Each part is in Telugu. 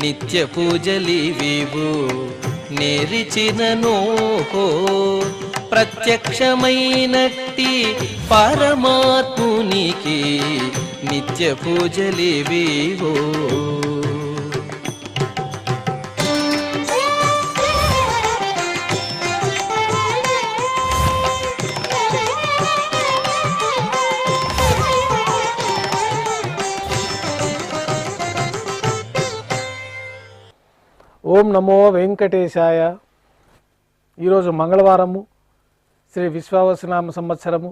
నిత్య పూజలివివు నేరిచినను ప్రత్యక్షమైనట్టి పరమాత్మునికి నిత్య పూజలివివో. ఓం నమో వెంకటేశాయ. ఈరోజు మంగళవారము, శ్రీ విశ్వావసునామ సంవత్సరము,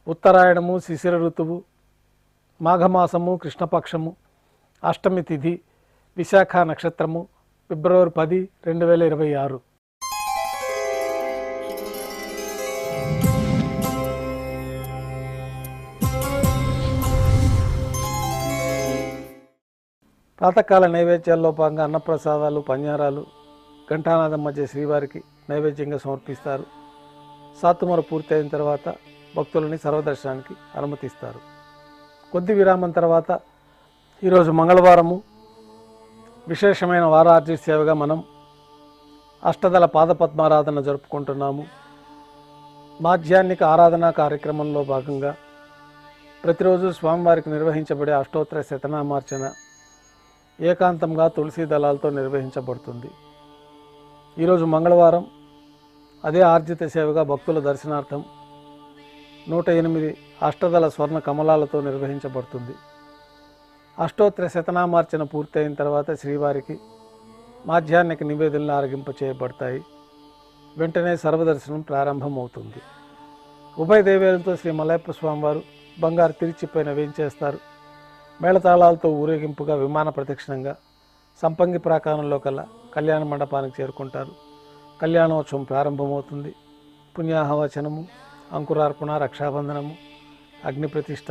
ఉత్తరాయణము, శిశిర ఋతువు, మాఘమాసము, కృష్ణపక్షము, అష్టమి తిథి, విశాఖ నక్షత్రము, ఫిబ్రవరి 10, 2026. ప్రాతకాల నైవేద్యాల్లో భాగంగా అన్నప్రసాదాలు, పంజారాలు ఘంటానాదం మధ్య శ్రీవారికి నైవేద్యంగా సమర్పిస్తారు. సాతుమర పూర్తి అయిన తర్వాత భక్తులని సర్వదర్శనానికి అనుమతిస్తారు. కొద్ది విరామం తర్వాత ఈరోజు మంగళవారము, విశేషమైన వారార్జి సేవగా మనం అష్టదళ పాదపద్మారాధన జరుపుకుంటున్నాము. మాధ్యాహ్నిక ఆరాధనా కార్యక్రమంలో భాగంగా ప్రతిరోజు స్వామివారికి నిర్వహించబడే అష్టోత్తర శతనామార్చన ఏకాంతంగా తులసి దళాలతో నిర్వహించబడుతుంది. ఈరోజు మంగళవారం అదే ఆర్జిత సేవగా భక్తుల దర్శనార్థం 108 అష్టదళ స్వర్ణ కమలాలతో నిర్వహించబడుతుంది. అష్టోత్తర శతనామార్చన పూర్తయిన తర్వాత శ్రీవారికి మాధ్యాహ్నిక నివేదనలు ఆరగింప చేయబడతాయి. వెంటనే సర్వదర్శనం ప్రారంభమవుతుంది. ఉభయ దేవేలతో శ్రీ మలయప్ప స్వామివారు బంగారు తిరిచిపైన వేంచేస్తారు. మేళతాళాలతో ఊరేగింపుగా విమాన ప్రదక్షిణంగా సంపంగి ప్రాకారంలో కల్లా కళ్యాణ మండపానికి చేరుకుంటారు. కళ్యాణోత్సవం ప్రారంభమవుతుంది. పుణ్యాహవచనము, అంకురార్పణ, రక్షాబంధనము, అగ్ని ప్రతిష్ట,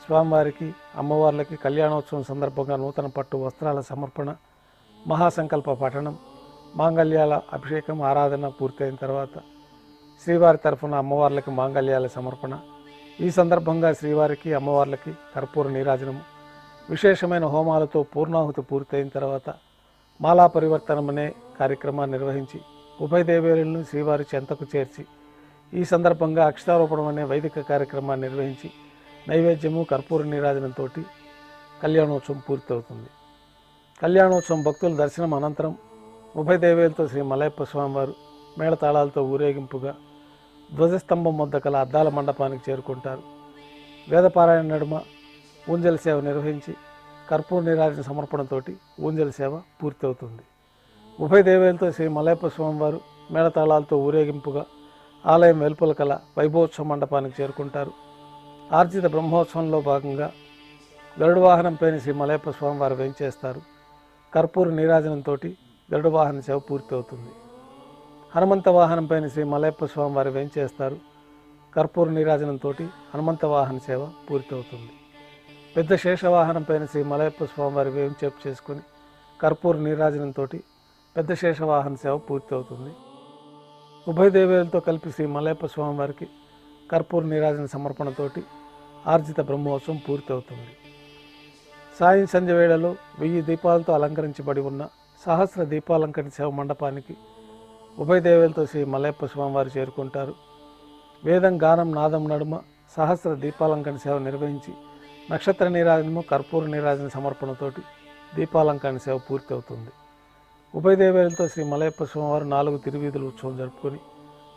స్వామివారికి అమ్మవార్లకి కళ్యాణోత్సవం సందర్భంగా నూతన పట్టు వస్త్రాల సమర్పణ, మహాసంకల్ప పఠనం, మాంగళ్యాల అభిషేకం, ఆరాధన పూర్తయిన తర్వాత శ్రీవారి తరఫున అమ్మవార్లకి మాంగళ్యాల సమర్పణ. ఈ సందర్భంగా శ్రీవారికి అమ్మవార్లకి కర్పూర నీరాజనము, విశేషమైన హోమాలతో పూర్ణాహుతి పూర్తయిన తర్వాత మాలా పరివర్తనం అనే కార్యక్రమాన్ని నిర్వహించి ఉభయ దేవేరులను శ్రీవారి చెంతకు చేర్చి ఈ సందర్భంగా అక్షతారోపణం అనే వైదిక కార్యక్రమాన్ని నిర్వహించి నైవేద్యము, కర్పూర నీరాజనంతో కళ్యాణోత్సవం పూర్తవుతుంది. కళ్యాణోత్సవం భక్తుల దర్శనం అనంతరం ఉభయ దేవేలతో శ్రీ మలయప్ప స్వామివారు మేళతాళాలతో ఊరేగింపుగా ధ్వజస్తంభం వద్ద కల అద్దాల మండపానికి చేరుకుంటారు. వేదపారాయణ నడుమ ఊంజల సేవ నిర్వహించి కర్పూర నీరాజన సమర్పణతోటి ఊంజల సేవ పూర్తవుతుంది. ఉభయ దేవేలతో శ్రీ మలయప్ప స్వామివారు మేళతాళాలతో ఊరేగింపుగా ఆలయం వెలుపల కల వైభవోత్సవ మండపానికి చేరుకుంటారు. ఆర్జిత బ్రహ్మోత్సవంలో భాగంగా గరుడ వాహనంపైన శ్రీ మలయప్ప స్వామివారు వేంచేస్తారు. కర్పూర నీరాజనంతో గరుడ వాహన సేవ పూర్తవుతుంది. హనుమంత వాహనంపైన శ్రీ మలయప్ప స్వామివారు వేంచేస్తారు. కర్పూర నీరాజనంతో హనుమంత వాహన సేవ పూర్తవుతుంది. పెద్ద శేషవాహనంపైన శ్రీ మలయప్ప స్వామివారి వేంచేపు చేసుకుని కర్పూర నీరాజనంతో పెద్ద శేషవాహన సేవ పూర్తవుతుంది. ఉభయ దేవేలతో కలిపి శ్రీ మలయప్ప స్వామివారికి కర్పూర నీరాజన సమర్పణతోటి ఆర్జిత బ్రహ్మోత్సవం పూర్తవుతుంది. సాయం సంధ్య వేళలో 1000 దీపాలతో అలంకరించబడి ఉన్న సహస్ర దీపాలంకరణ సేవ మండపానికి ఉభయ దేవేలతో శ్రీ మలయప్ప స్వామివారు చేరుకుంటారు. వేదం, గానం, నాదం నడుమ సహస్ర దీపాలంకరణ సేవ నిర్వహించి నక్షత్ర నీరాజనము, కర్పూర నీరాజన సమర్పణతోటి దీపాలంకరణ సేవ పూర్తవుతుంది. ఉభయ దేవేలతో శ్రీ మలయప్ప స్వామివారు 4 తిరువీధుల ఉత్సవం జరుపుకొని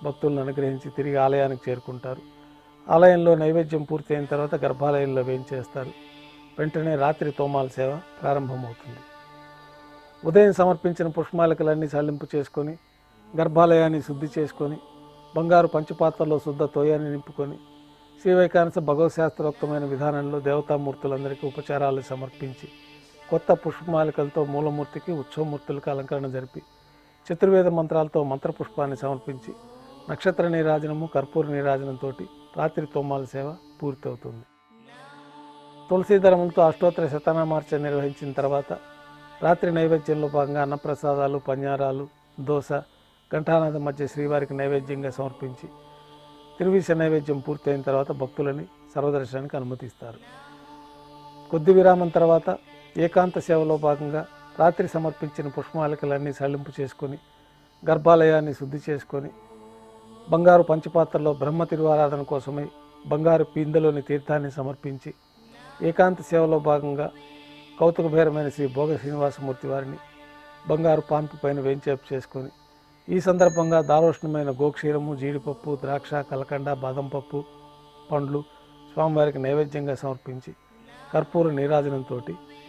భక్తులను అనుగ్రహించి తిరిగి ఆలయానికి చేరుకుంటారు. ఆలయంలో నైవేద్యం పూర్తి అయిన తర్వాత గర్భాలయంలో వేయించేస్తారు. వెంటనే రాత్రి తోమాల సేవ ప్రారంభమవుతుంది. ఉదయం సమర్పించిన పుష్పమాలికలన్నీ సల్లింపు చేసుకొని గర్భాలయాన్ని శుద్ధి చేసుకొని బంగారు పంచపాత్రలో శుద్ధ తోయాన్ని నింపుకొని శ్రీవైకానస భగవత్ శాస్త్రోక్తమైన విధానంలో దేవతామూర్తులందరికీ ఉపచారాలు సమర్పించి కొత్త పుష్పమాలికలతో మూలమూర్తికి, ఉత్సవమూర్తులకు అలంకరణ జరిపి చతుర్వేద మంత్రాలతో మంత్రపుష్పాన్ని సమర్పించి నక్షత్ర నీరాజనము, కర్పూర నీరాజనంతో రాత్రి తోమాల సేవ పూర్తవుతుంది. తులసీదళములతో అష్టోత్తర శతనామార్చన నిర్వహించిన తర్వాత రాత్రి నైవేద్యంలో భాగంగా అన్నప్రసాదాలు, పంజారాలు, దోశ, ఘంటానాదం మధ్య శ్రీవారికి నైవేద్యంగా సమర్పించి తిరువీస నైవేద్యం పూర్తయిన తర్వాత భక్తులని సర్వదర్శనానికి అనుమతిస్తారు. కొద్ది విరామం తర్వాత ఏకాంత సేవలో భాగంగా రాత్రి సమర్పించిన పుష్పమాలికలన్నీ సళ్ళింపు చేసుకొని గర్భాలయాన్ని శుద్ధి చేసుకొని బంగారు పంచపాత్రలో బ్రహ్మ తిరువారాధన కోసమై బంగారు పిందెలోని తీర్థాన్ని సమర్పించి ఏకాంత సేవలో భాగంగా కౌతుకభైరమైన శ్రీ భోగ శ్రీనివాసమూర్తి వారిని బంగారు పాన్పు పైన వేంచేపు చేసుకొని ఈ సందర్భంగా దారోష్ణమైన గోక్షీరము, జీడిపప్పు, ద్రాక్ష, కలకండ, బాదం పప్పు, పండ్లు స్వామివారికి నైవేద్యంగా సమర్పించి కర్పూర నీరాజనంతో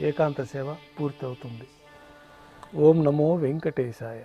ఏకాంత సేవ పూర్తి అవుతుంది. ఓం నమో వెంకటేశాయ.